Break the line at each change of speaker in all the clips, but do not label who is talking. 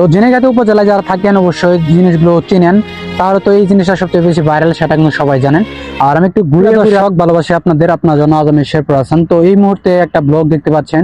তো ঝিনাইগাতি উপজেলায় যারা থাকেন অবশ্যই জিনিসগুলো চিনেন, তাহলে তো এই জিনিসটা সবচেয়ে বেশি ভাইরাল, সেটা কিন্তু সবাই জানেন। আর আমি একটু ঘুরে দর্শক ভালোবাসি আপনার জন্য আজ আমি শেরপুর আছেন। তো এই মুহূর্তে একটা ব্লগ দেখতে পাচ্ছেন,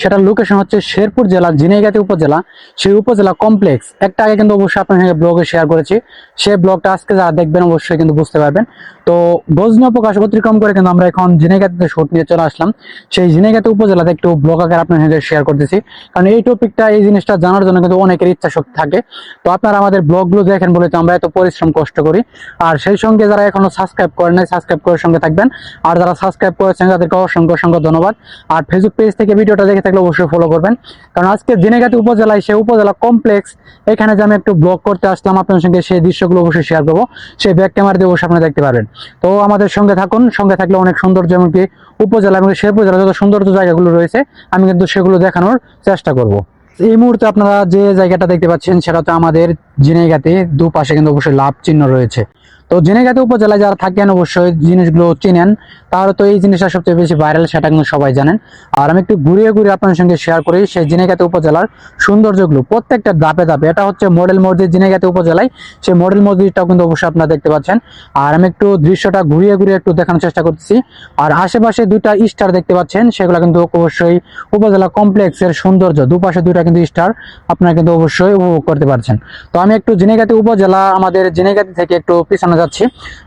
সেটার লোকেশন হচ্ছে শেরপুর জেলার ঝিনাইগাতি উপজেলা, সেই উপজেলা কমপ্লেক্স। একটা আগে কিন্তু অবশ্যই আপনার সঙ্গে ব্লগে শেয়ার করেছি, সেই ব্লগটা আজকে যারা দেখবেন অবশ্যই কিন্তু বুঝতে পারবেন। তো গজনীয় প্রকাশ অতিক্রম করে কিন্তু আমরা এখন ঝিনাইগাতিতে শুট নিয়ে চলে আসলাম। সেই ঝিনাইগাতি উপজেলাতে একটু ব্লগ আকারে আপনার সঙ্গে শেয়ার করতেছি, কারণ এই টপিকটা, এই জিনিসটা জানার জন্য কিন্তু অনেকের ইচ্ছা শক্তি থাকে। তো আপনারা আমাদের ব্লগগুলো দেখেন বলে তো আমরা এত পরিশ্রম কষ্ট করি। আর সেই সঙ্গে যারা এখনো সাবস্ক্রাইব করেন নাই, সাবস্ক্রাইব করে সঙ্গে থাকবেন। আর যারা সাবস্ক্রাইব করেছেন তাদেরকে অসংখ্য অসংখ্য ধন্যবাদ। আর ফেসবুক পেজ থেকে ভিডিওটা দেখে থাকলে অবশ্যই ফলো করবেন, কারণ আজকে ঝিনাইগাতি উপজেলায় সেই উপজেলা কমপ্লেক্স, এখানে যে আমি একটু ব্লগ করতে আসলাম আপনার সঙ্গে, সেই দৃশ্যগুলো অবশ্যই শেয়ার করবো। সেই ব্যাক ক্যামেরা দিয়ে অবশ্যই আপনারা দেখতে পারবেন। তো আমাদের সঙ্গে থাকুন, সঙ্গে থাকলে অনেক সৌন্দর্য, এমনকি উপজেলা এবং শেরপুর জেলার যত সৌন্দর্য জায়গাগুলো রয়েছে আমি কিন্তু সেগুলো দেখানোর চেষ্টা করব। এই মুহূর্তে আপনারা যে জায়গাটা দেখতে পাচ্ছেন সেটা হচ্ছে আমাদের ঝিনাইগাতি, দুপাশে কিন্তু অবশ্যই লাভ চিহ্ন রয়েছে। তো ঝিনাইগাতি উপজেলায় যারা থাকেন অবশ্যই জিনিসগুলো চিনেন, তাহলে তো এই জিনিসটা সবচেয়ে বেশি ভাইরাল, সেটা কিন্তু সবাই জানেন। আর আমি একটু ঘুরিয়ে ঘুরিয়ে আপনার সঙ্গে শেয়ার করি সেই ঝিনাইগাতি উপজেলার সৌন্দর্যগুলো, প্রত্যেকটা ধাপে ধাপে। এটা হচ্ছে মডেল মসজিদ ঝিনাইগাতি উপজেলায়, সেই মডেল মসজিদটাও কিন্তু অবশ্যই আপনারা দেখতে পাচ্ছেন। আর আমি একটু দৃশ্যটা ঘুরিয়ে ঘুরিয়ে একটু দেখানোর চেষ্টা করতেছি। আর আশেপাশে দুইটা স্টার দেখতে পাচ্ছেন, সেগুলো কিন্তু অবশ্যই উপজেলা কমপ্লেক্সের সৌন্দর্য। দুপাশে দুইটা কিন্তু স্টার আপনারা কিন্তু অবশ্যই উপভোগ করতে পারছেন। তো আমি একটু ঝিনাইগাতি উপজেলা, আমাদের ঝিনাইগাতি থেকে একটু পিছনে যাচ্ছি,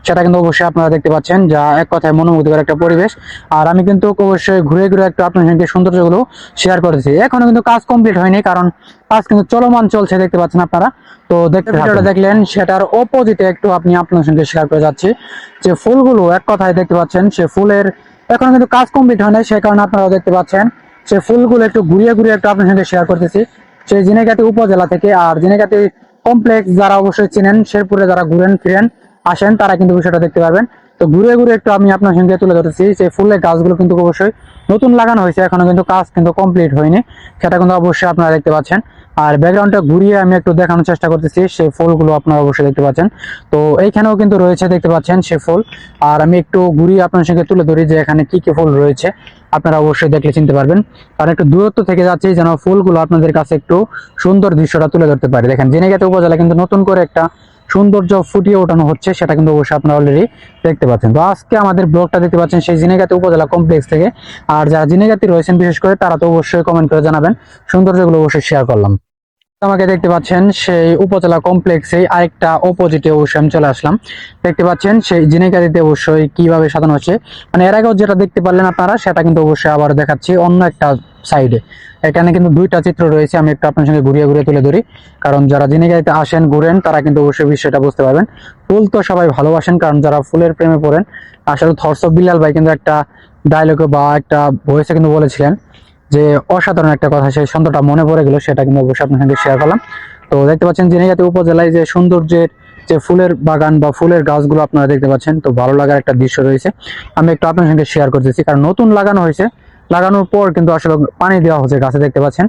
সেটা কিন্তু অবশ্যই আপনারা দেখতে পাচ্ছেন, যা এক কথায় মনোমুগ্ধকর একটা পরিবেশ। আর আমি কিন্তু অবশ্যই ঘুরে ঘুরে একটু আপনার সঙ্গে সৌন্দর্যগুলো শেয়ার করেছি। এখনো কিন্তু কাজ কমপ্লিট হয়নি, কারণ কাজ কিন্তু চলমান চলছে, দেখতে পাচ্ছেন আপনারা। তো দেখতে ভিডিওটা দেখলেন, সেটার অপোজিটে একটু আপনি আপনার সঙ্গে শেয়ার করে যাচ্ছি যে ফুলগুলো, এক কথায় দেখতে পাচ্ছেন সে ফুলের এখনো কিন্তু কাজ কমপ্লিট হয় নাই, সেই কারণে আপনারাও দেখতে পাচ্ছেন সে ফুলগুলো একটু ঘুরিয়ে ঘুরিয়ে একটু আপনার সঙ্গে শেয়ার করতেছি সেই ঝিনাইগাতি উপজেলা থেকে। আর ঝিনাইগাতি কমপ্লেক্স যারা অবশ্যই চিনেন, শেরপুরে যারা ঘুরেন ফিরেন আসেন, তারা কিন্তু বিষয়টা দেখতে পারবেন। তো ঘুরে ঘুরে একটু আমি আপনার সঙ্গে তুলে ধরতেছি সেই ফুলের গাছগুলো কিন্তু অবশ্যই নতুন লাগানো হয়েছে, এখনো কিন্তু কাজ কিন্তু কমপ্লিট হয়নি, সেটা কিন্তু অবশ্যই আপনারা দেখতে পাচ্ছেন। আর ব্যাকগ্রাউন্ডটা ঘুরিয়ে আমি একটু দেখানোর চেষ্টা করতেছি, সেই ফুলগুলো আপনারা অবশ্যই দেখতে পাচ্ছেন। তো এইখানেও কিন্তু রয়েছে, দেখতে পাচ্ছেন সে ফুল। আর আমি একটু ঘুরিয়ে আপনার সঙ্গে তুলে ধরি যে এখানে কি কি ফুল রয়েছে, আপনারা অবশ্যই দেখলে চিনতে পারবেন। কারণ একটু দূরত্ব থেকে যাচ্ছি যেন ফুলগুলো আপনাদের কাছে একটু সুন্দর দৃশ্যটা তুলে ধরতে পারে। দেখেন ঝিনাইগাতি উপজেলা কিন্তু নতুন করে একটা সৌন্দর্য ফুটিয়ে ওঠানো হচ্ছে, সেটা কিন্তু অবশ্যই আপনারা অলরেডি দেখতে পাচ্ছেন। তো আজকে আমাদের ব্লগটা দেখতে পাচ্ছেন সেই ঝিনাইগাতি উপজেলা কমপ্লেক্স থেকে। আর যারা ঝিনাইগাতি রয়েছেন বিশেষ করে, তারা তো অবশ্যই কমেন্ট করে জানাবেন, সৌন্দর্যগুলো অবশ্যই শেয়ার করলাম। আমাকে দেখতে পাচ্ছেন সেই উপজেলা কমপ্লেক্সে আরেকটা অপোজিটে অবশ্যই আমি চলে আসলাম। দেখতে পাচ্ছেন সেই ঝিনাইগাতিতে অবশ্যই কিভাবে সাজানো হচ্ছে, মানে এর আগেও যেটা দেখতে পারলেন আপনারা, সেটা কিন্তু অবশ্যই আবার দেখাচ্ছি অন্য একটা সাইডে। এখানে কিন্তু দুইটা চিত্র রয়েছে, আমি একটু আপনার সঙ্গে ঘুরিয়ে ঘুরিয়ে তুলে ধরি, কারণ যারা ঝিনাইগাতিতে আসেন ঘুরেন তারা কিন্তু অবশ্যই বিষয়টা বুঝতে পারবেন। ফুল তো সবাই ভালোবাসেন, কারণ যারা ফুলের প্রেমে পড়েন, আসলে থরসব বিলাল ভাই কিন্তু একটা ডায়লগে বা একটা ভয়েসে কিন্তু বলেছিলেন যে অসাধারণ একটা কথা, সেই ছন্দটা মনে পড়ে গেল, সেটা কিন্তু অবশ্যই আপনার সঙ্গে শেয়ার করলাম। তো দেখতে পাচ্ছেন ঝিনাইগাতি উপজেলায় যে সৌন্দর্যের যে ফুলের বাগান বা ফুলের গাছগুলো আপনারা দেখতে পাচ্ছেন, তো ভালো লাগার একটা দৃশ্য রয়েছে, আমি একটু আপনার সঙ্গে শেয়ার করতেছি। কারণ নতুন লাগানো হয়েছে, লাগানোর পর কিন্তু আসলে পানি দেওয়া হচ্ছে গাছে, দেখতে পাচ্ছেন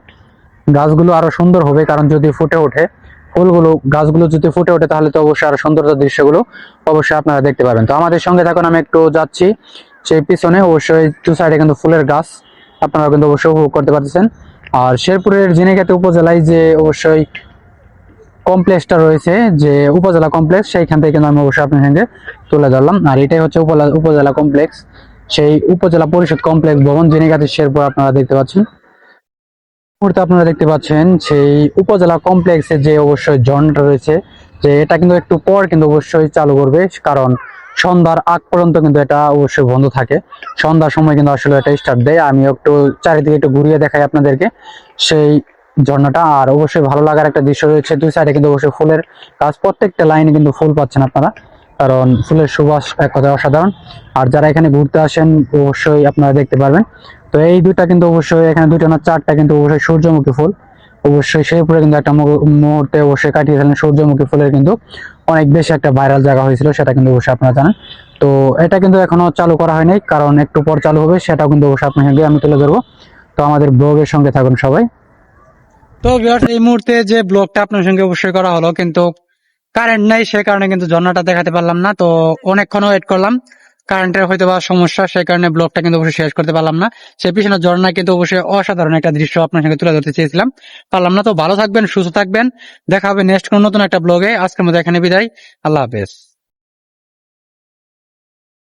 গাছগুলো আরো সুন্দর হবে, কারণ যদি ফুটে ওঠে ফুলগুলো, গাছগুলো যদি ফুটে ওঠে তাহলে তো অবশ্যই আরো সৌন্দর্য দৃশ্যগুলো অবশ্যই আপনারা দেখতে পাবেন। তো আমাদের সঙ্গে থাকুন, আমি একটু যাচ্ছি সেই পিছনে, অবশ্যই দু সাইডে কিন্তু ফুলের গাছ আপনারা কিন্তু অবশ্যই উপভোগ করতে পারতেছেন। আর শেরপুরের ঝিনাইগাতি উপজেলায় যে অবশ্যই কমপ্লেক্সটা রয়েছে, যে উপজেলা কমপ্লেক্স, সেইখান থেকে কিন্তু আমি অবশ্যই আপনার সঙ্গে তুলে ধরলাম। আর এটাই হচ্ছে উপজেলা কমপ্লেক্স, সেই উপজেলা পরিষদ কমপ্লেক্স ভবন ঝিনাইগাতি শেরপুর আপনারা দেখতে পাচ্ছেন। মুহূর্তে আপনারা দেখতে পাচ্ছেন সেই উপজেলা কমপ্লেক্সে যে অবশ্যই ঝর্ণাটা রয়েছে, যে এটা কিন্তু একটু পর কিন্তু অবশ্যই চালু করবে, কারণ সন্ধ্যার আগ পর্যন্ত কিন্তু এটা অবশ্যই বন্ধ থাকে। সন্ধ্যার সময় কিন্তু আসলে এটা স্টার্ট দেয়। আমি একটু চারিদিকে একটু ঘুরিয়ে দেখাই আপনাদেরকে সেই ঝর্ণাটা। আর অবশ্যই ভালো লাগার একটা দৃশ্য রয়েছে, দুই সাইডে কিন্তু অবশ্যই ফুলের গাছ, প্রত্যেকটা লাইনে কিন্তু ফুল পাচ্ছেন আপনারা, কারণ ফুলের সুবাস এক কথায় অসাধারণ। আর যারা এখানে ঘুরতে আসেন অবশ্যই আপনারা দেখতে পারবেন। তো এই দুইটা কিন্তু অবশ্যই, এখানে দুইটা না চারটা কিন্তু অবশ্যই সূর্যমুখী ফুল, অবশ্যই শেরপুরে কিন্তু একটা মুহূর্তে অবশ্যই কাটিয়েছিলেন সূর্যমুখী ফুলের কিন্তু অনেক বেশি একটা ভাইরাল জায়গা হয়েছিল, সেটা কিন্তু অবশ্যই আপনারা জানেন। তো এটা কিন্তু এখনো চালু করা হয়নি, কারণ একটু পর চালু হবে, সেটাও কিন্তু অবশ্যই আপনার সঙ্গে আমি তুলে ধরবো। তো আমাদের ব্লগের সঙ্গে থাকুন সবাই। তো ভিউয়ার্স, এই মুহূর্তে যে ব্লগটা আপনার সঙ্গে অবশ্যই করা হলো, কিন্তু কারেন্ট নাই, সে কারণে কিন্তু ঝর্ণাটা দেখাতে পারলাম না। তো অনেকক্ষণ ওয়েট করলাম, কারেন্টের হয়তো বা সমস্যা, সেই কারণে ব্লগটা কিন্তু অবশ্যই শেষ করতে পারলাম না। সেই পিছনে ঝর্ণা কিন্তু অবশ্যই অসাধারণ একটা দৃশ্য আপনার সঙ্গে তুলে ধরতে চেয়েছিলাম, পারলাম না। তো ভালো থাকবেন, সুস্থ থাকবেন, দেখা হবে নেক্সট কোনো নতুন একটা ব্লগে। আজকের মতো এখানে বিদায়, আল্লাহ হাফেজ।